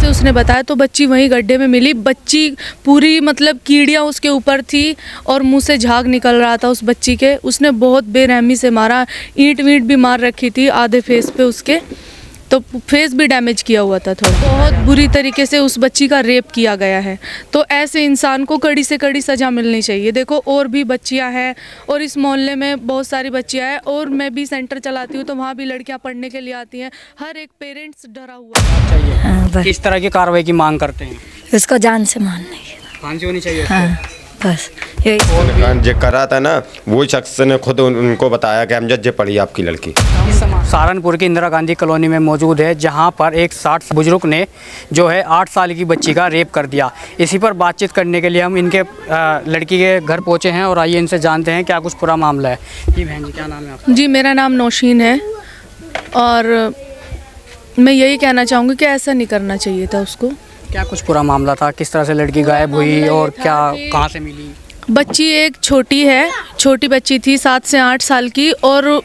जैसे उसने बताया तो बच्ची वहीं गड्ढे में मिली। बच्ची पूरी मतलब कीड़ियाँ उसके ऊपर थी और मुंह से झाग निकल रहा था उस बच्ची के। उसने बहुत बेरहमी से मारा, ईंट वींट भी मार रखी थी आधे फेस पे उसके, तो फेस भी डैमेज किया हुआ था थोड़ा। बहुत बुरी तरीके से उस बच्ची का रेप किया गया है। तो ऐसे इंसान को कड़ी से कड़ी सज़ा मिलनी चाहिए। देखो और भी बच्चियां हैं और इस मोहल्ले में बहुत सारी बच्चियां हैं और मैं भी सेंटर चलाती हूँ तो वहाँ भी लड़कियां पढ़ने के लिए आती हैं। हर एक पेरेंट्स डरा हुआ चाहिए। किस तरह की कार्रवाई की मांग करते हैं? उसको जान से मारना है। फांसी होनी चाहिए। बस यही। जो करा था ना वो शख्स ने खुद उनको बताया कि अमजद जे पढ़ी आपकी लड़की। सहारनपुर की इंदिरा गांधी कॉलोनी में मौजूद है, जहां पर एक 60 बुजुर्ग ने जो है 8 साल की बच्ची का रेप कर दिया। इसी पर बातचीत करने के लिए हम इनके लड़की के घर पहुंचे हैं और आइए इनसे जानते हैं क्या कुछ पूरा मामला है। जी बहन जी, क्या नाम है आपका? जी मेरा नाम नौशीन है और मैं यही कहना चाहूँगी कि ऐसा नहीं करना चाहिए था उसको। क्या कुछ पूरा मामला था? किस तरह से लड़की गायब हुई और क्या कहाँ से मिली? बच्ची एक छोटी बच्ची थी 7 से 8 साल की और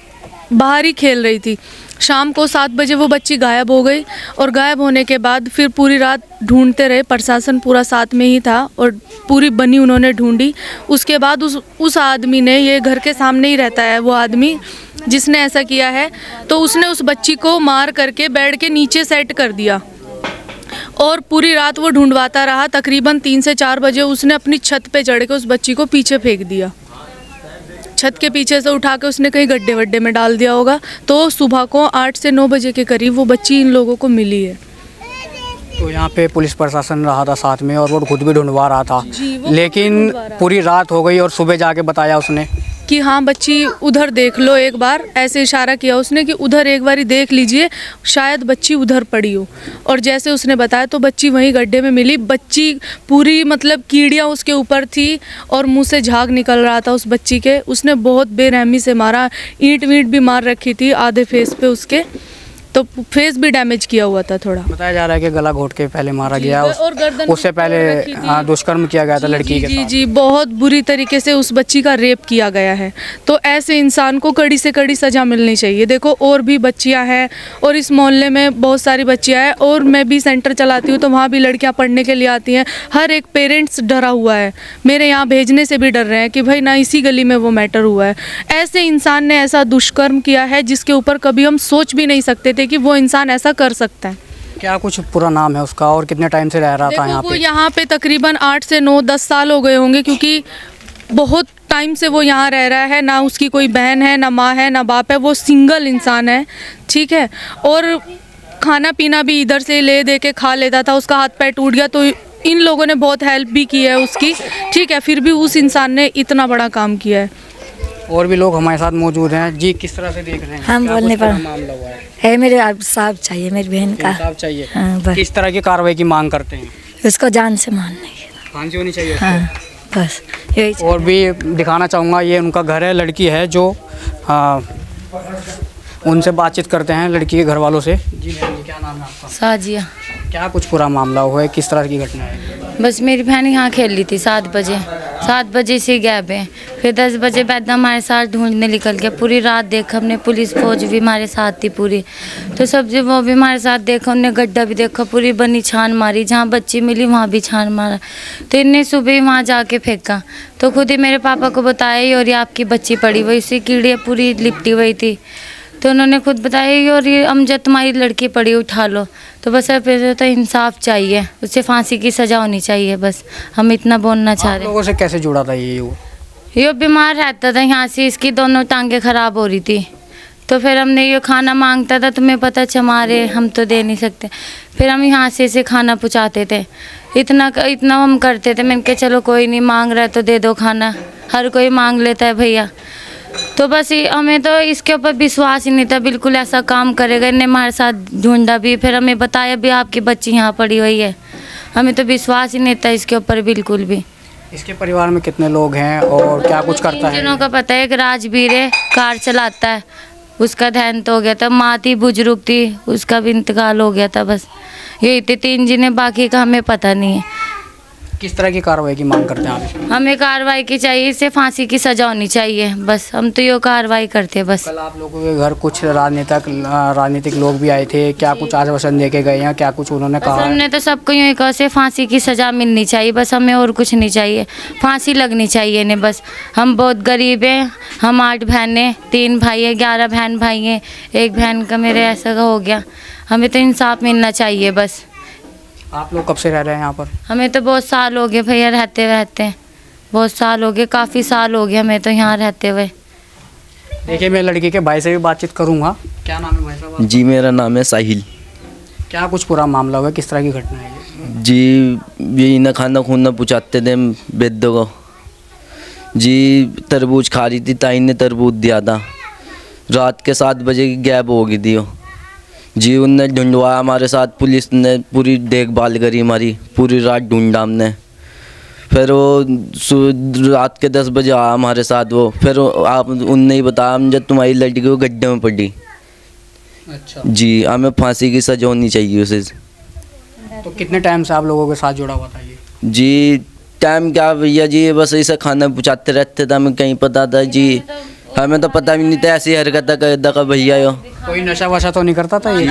बाहर ही खेल रही थी। शाम को 7 बजे वो बच्ची गायब हो गई और गायब होने के बाद फिर पूरी रात ढूंढते रहे, प्रशासन पूरा साथ में ही था और पूरी बनी उन्होंने ढूंढी। उसके बाद उस आदमी ने, ये घर के सामने ही रहता है वो आदमी जिसने ऐसा किया है, तो उसने उस बच्ची को मार करके बेड के नीचे सेट कर दिया और पूरी रात वो ढूंढवाता रहा। तकरीबन 3 से 4 बजे उसने अपनी छत पे चढ़ के उस बच्ची को पीछे फेंक दिया। छत के पीछे से उठा के उसने कहीं गड्ढे वड्ढे में डाल दिया होगा। तो सुबह को 8 से 9 बजे के करीब वो बच्ची इन लोगों को मिली है। तो यहाँ पे पुलिस प्रशासन रहा था साथ में और वो खुद भी ढूंढवा रहा था, लेकिन पूरी रात हो गई और सुबह जाके बताया उसने कि हाँ बच्ची उधर देख लो एक बार, ऐसे इशारा किया उसने कि उधर एक बार ही देख लीजिए, शायद बच्ची उधर पड़ी हो। और जैसे उसने बताया तो बच्ची वहीं गड्ढे में मिली। बच्ची पूरी मतलब कीड़ियाँ उसके ऊपर थी और मुंह से झाग निकल रहा था उस बच्ची के। उसने बहुत बेरहमी से मारा, ईंट वींट भी मार रखी थी आधे फेस पे उसके, तो फेस भी डैमेज किया हुआ था थोड़ा। बताया जा रहा है कि गला घोट के पहले मारा गया और गर्दन उससे पहले दुष्कर्म किया गया था लड़की के साथ। जी बहुत बुरी तरीके से उस बच्ची का रेप किया गया है। तो ऐसे इंसान को कड़ी से कड़ी सज़ा मिलनी चाहिए। देखो और भी बच्चियां हैं और इस मोहल्ले में बहुत सारी बच्चियां हैं और मैं भी सेंटर चलाती हूँ तो वहाँ भी लड़कियाँ पढ़ने के लिए आती हैं। हर एक पेरेंट्स डरा हुआ है, मेरे यहाँ भेजने से भी डर रहे हैं कि भाई ना इसी गली में वो मैटर हुआ है। ऐसे इंसान ने ऐसा दुष्कर्म किया है जिसके ऊपर कभी हम सोच भी नहीं सकते थे कि वो इंसान ऐसा कर सकता है। क्या कुछ पूरा नाम है उसका और कितने टाइम से रह रहा था यहाँ पे? वो यहाँ पे तकरीबन 8 से 9-10 साल हो गए होंगे, क्योंकि बहुत टाइम से वो यहाँ रह रहा है। ना उसकी कोई बहन है, ना माँ है, ना बाप है, वो सिंगल इंसान है, ठीक है। और खाना पीना भी इधर से ले दे के खा लेता था। उसका हाथ पैर टूट गया तो इन लोगों ने बहुत हेल्प भी की है उसकी, ठीक है, फिर भी उस इंसान ने इतना बड़ा काम किया है। और भी लोग हमारे साथ मौजूद हैं। जी किस तरह से देख रहे हैं? हम बोलने पर मामला हुआ है मेरे साहब चाहिए, मेरी बहन का इंसाफ चाहिए। बस किस तरह की कार्रवाई की मांग करते हैं? उसको जान से मारना है। फांसी होनी चाहिए। बस यही। और भी दिखाना चाहूँगा, ये उनका घर है, लड़की है जो उनसे बातचीत करते हैं लड़की के घर वालों से। जी बहन जी, क्या नाम है आपका? साजिया। क्या कुछ पूरा मामला हुआ है, किस तरह की घटना है? बस मेरी बहन यहाँ खेल रही थी 7 बजे से गैब है। फिर 10 बजे बाद हमारे साथ ढूंढने निकल गया। पूरी रात देखा हमने, पुलिस फौज भी हमारे साथ थी पूरी, तो सब जो वो भी हमारे साथ देखा, उनने गड्ढा भी देखा, पूरी बनी छान मारी, जहाँ बच्ची मिली वहाँ भी छान मारा। तो इनने सुबह ही वहाँ जाके फेंका, तो खुद ही मेरे पापा को बताया ही, और ये आपकी बच्ची पड़ी हुई सी कीड़ियाँ पूरी लिपटी हुई थी, तो उन्होंने खुद बताया और ये अमजद तुम्हारी लड़की पड़ी, उठा लो। तो बस अब तो इंसाफ चाहिए, उससे फांसी की सज़ा होनी चाहिए, बस हम इतना बोलना चाह रहे हैं। लोगों से कैसे जुड़ा था ये बीमार रहता था यहाँ से, इसकी दोनों टांगें ख़राब हो रही थी, तो फिर हमने ये खाना मांगता था, तुम्हें पता चमारे हम तो दे नहीं सकते, फिर हम यहाँ से इसे खाना पहुँचाते थे। इतना हम करते थे। मैंने कहा चलो कोई नहीं, मांग रहा है तो दे दो खाना, हर कोई मांग लेता है भैया। तो बस हमें तो इसके ऊपर विश्वास ही नहीं था, बिल्कुल ऐसा काम करेगा। इन्हें हमारे साथ ढूंढा भी, फिर हमें बताया भी आपकी बच्ची यहाँ पड़ी हुई है, हमें तो विश्वास ही नहीं था इसके ऊपर बिल्कुल भी। इसके परिवार में कितने लोग हैं और क्या कुछ करता है? जिनों का पता है, एक राजवीर है, कार चलाता है, उसका देहांत हो गया था। माँ थी बुजुर्ग थी, उसका भी इंतकाल हो गया था। बस यही थे 3 जिन्हें, बाकी का हमें पता नहीं है। किस तरह की कार्रवाई की मांग करते हैं आप इसमें? हमें कार्रवाई की चाहिए, इसे फांसी की सजा होनी चाहिए, बस हम तो ये कार्रवाई करते हैं बस। कल आप लोगों के घर कुछ राजनीतिक लोग भी आए थे, क्या कुछ आश्वासन दे के गए हैं, क्या कुछ उन्होंने बस कहा है? हमने तो सबको यूँ कहा से फांसी की सजा मिलनी चाहिए, बस हमें और कुछ नहीं चाहिए, फांसी लगनी चाहिए इन्हें बस। हम बहुत गरीब हैं, हम 8 बहनें 3 भाई हैं, 11 बहन भाई हैं, एक बहन का मेरे ऐसा का हो गया, हमें तो इंसाफ मिलना चाहिए बस। आप लोग कब से रह रहे हैं यहाँ पर? हमें तो बहुत साल हो गए भैया रहते बहुत साल हो गए, काफ़ी साल हो गए हमें तो यहाँ रहते हुए। देखिए मैं लड़की के भाई से भी बातचीत करूँगा। क्या नाम है भाई साहब? जी मेरा नाम है साहिल। क्या कुछ पूरा मामला हुआ, किस तरह की घटना है ये? जी यही ना खाना खूना पूछाते थे बेदो को जी, तरबूज खा रही थी, ताई ने तरबूज दिया था, रात के 7 बजे की गैप हो गई थी वो जी। उनने ढूंढवाया हमारे साथ, पुलिस ने पूरी देखभाल करी हमारी, पूरी रात ढूंढा हमने। फिर वो रात के 10 बजे आया हमारे साथ वो, फिर आप उनने ही बताया हम जब तुम्हारी लड़की को गड्ढे में पड़ी। अच्छा जी हमें फांसी की सजा होनी चाहिए उसे। तो कितने टाइम से आप लोगों के साथ जुड़ा हुआ था ये? जी टाइम क्या भैया जी, बस ऐसा खाना पूछाते रहते थे, हमें कहीं पता था जी, हमें तो पता भी नहीं था ऐसी हरकत करता का भैया यो। कोई नशा वशा तो नहीं करता था ये?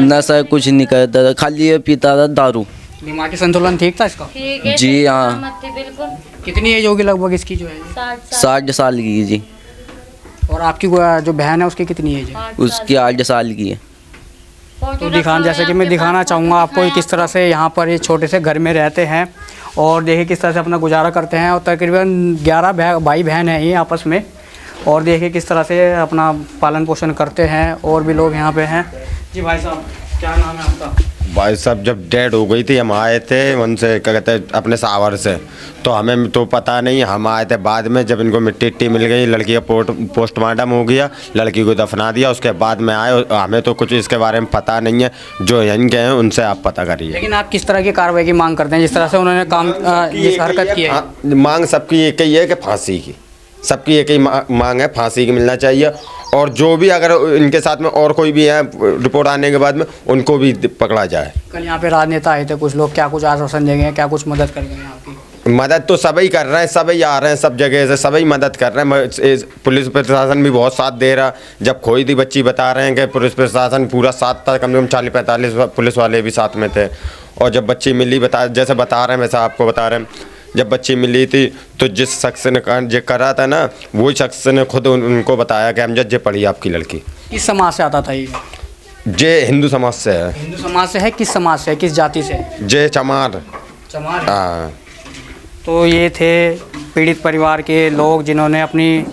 नशा कुछ नहीं करता था, खाली ये पीता था दारू। दिमागी संतुलन ठीक था इसका? जी हाँ। बिल्कुल। कितनी एज होगी लगभग इसकी जो है? 60 साल की है जी। और आपकी जो बहन है उसकी कितनी एज है? उसकी 8 साल की है। तो जैसे कि मैं दिखाना चाहूँगा आपको किस तरह से यहाँ पर ये छोटे से घर में रहते हैं और देखिए किस तरह से अपना गुजारा करते हैं। और तकरीबन 11 भाई बहन हैं ये आपस में, और देखिए किस तरह से अपना पालन पोषण करते हैं। और भी लोग यहाँ पे हैं। जी भाई साहब क्या नाम है आपका? भाई साहब जब डेड हो गई थी हम आए थे उनसे क्या कहते हैं अपने सावर से, तो हमें तो पता नहीं, हम आए थे बाद में जब इनको मिट्टी मिल गई, लड़की का पोस्टमार्टम हो गया, लड़की को दफना दिया, उसके बाद में आए। हमें तो कुछ इसके बारे में पता नहीं है, जो यहीं के हैं उनसे आप पता करिए। लेकिन आप किस तरह की कार्रवाई की मांग करते हैं जिस तरह से उन्होंने जिस हरकत की है? मांग सबकी एक ही है कि फांसी की, सबकी एक ही मांग है, फांसी की मिलना चाहिए। और जो भी अगर इनके साथ में और कोई भी है रिपोर्ट आने के बाद में उनको भी पकड़ा जाए। कल यहाँ पे राजनेता आए थे कुछ लोग, क्या कुछ आश्वासन देंगे, क्या कुछ मदद करेंगे आपकी? मदद तो सभी कर रहे हैं, सभी आ रहे हैं, सब जगह से सभी मदद कर रहे हैं। पुलिस प्रशासन भी बहुत साथ दे रहा। जब खोई थी बच्ची बता रहे हैं कि पुलिस प्रशासन पूरा साथ था, कम से कम 40-45 पुलिस वाले भी साथ में थे। और जब बच्ची मिली जैसे बता रहे हैं वैसा आपको बता रहे हैं, जब बच्ची मिली थी तो जिस शख्स ने जो करा था ना, वही शख्स ने खुद उनको बताया कि अमजद जे पढ़ी आपकी लड़की। किस समाज से आता था ये? जे हिंदू समाज से है। हिंदू समाज से है? किस समाज से है, किस जाति से? जे चमार। हाँ। तो ये थे पीड़ित परिवार के लोग जिन्होंने अपनी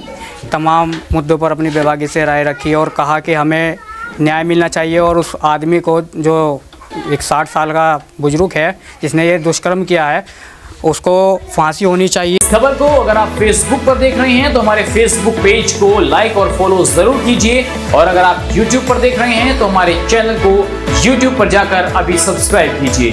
तमाम मुद्दों पर अपनी विभागी से राय रखी और कहा कि हमें न्याय मिलना चाहिए। और उस आदमी को जो एक 60 साल का बुजुर्ग है जिसने ये दुष्कर्म किया है, उसको फांसी होनी चाहिए। इस खबर को अगर आप फेसबुक पर देख रहे हैं तो हमारे फेसबुक पेज को लाइक और फॉलो जरूर कीजिए, और अगर आप यूट्यूब पर देख रहे हैं तो हमारे चैनल को यूट्यूब पर जाकर अभी सब्सक्राइब कीजिए।